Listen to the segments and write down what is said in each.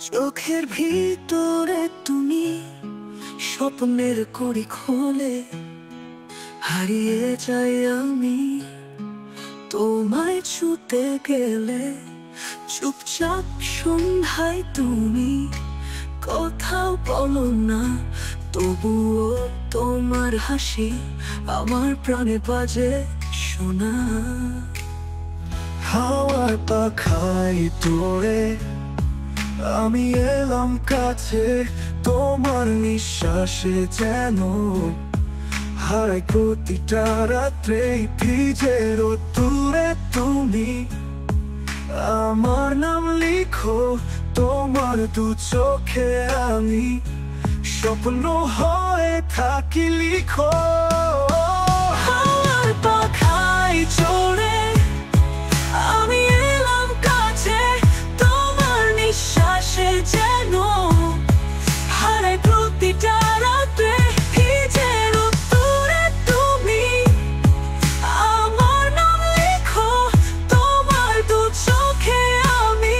চোখের ভিতরে তুমি স্বপ্নের কড়ি খোলে, হারিয়ে যাই আমি তোমায় ছুতে গেলে। চুপচাপ সন্ধ্যায় তুমি কথাও বলো না, তবুও তোমার হাসি আমার প্রাণে বাজে শোনা। হাওয়ার পাখায় তোড়ে আমি এলাম কাছে, তোমার নিঃশ্বাসে যেন হারাই প্রতিটা রাত্রে। ভিজে রোদ্দুরে তুমি আমার নাম লিখো, তোমার দু চোখে আমি স্বপ্ন হয়ে থাকি লিখো। হাওয়ার পাখায় চড়ে আমি এলাম কাছে, তোমার নিঃশ্বাসে যেন হারাই প্রতিটা রাতে। ভিজে রোদ্দুরে তুমি আমার নাম লিখো, তোমার দু চোখে আমি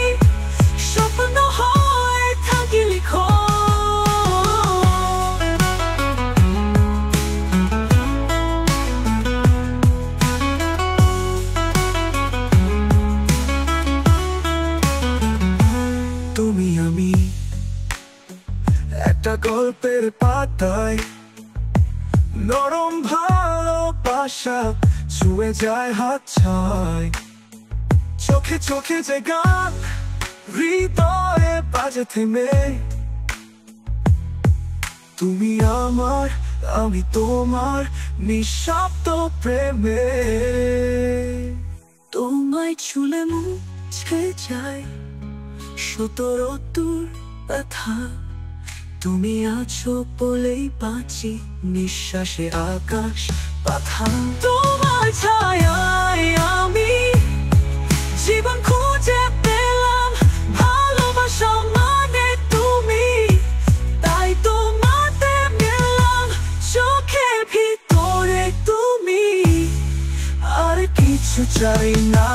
স্বপ্ন হয়ে থাকি লিখো। তুমি আমি একটা গল্পের পাতায়, নরম ভালোবাসা ছুঁয়ে যায় হাত ছায়। চোখে চোখে যে গান হৃদয়ে বাজে থেমে, তুমি আমার আমি তোমার নিঃশব্দ প্রেমে। তোমায় ছুলে মুছে যায় শত রোদ্দুর ব্যথা, তুমি আছো বলেই বাঁচি নিঃশ্বাসে আকাশ বাঁধা। তোমার ছায়ায় আমি জীবন খুঁজে পেলাম, ভালোবাসা মানে তুমি, তাই তোমাতে মিললাম। চোখের ভিতরে তুমি আর কিছু চাই না।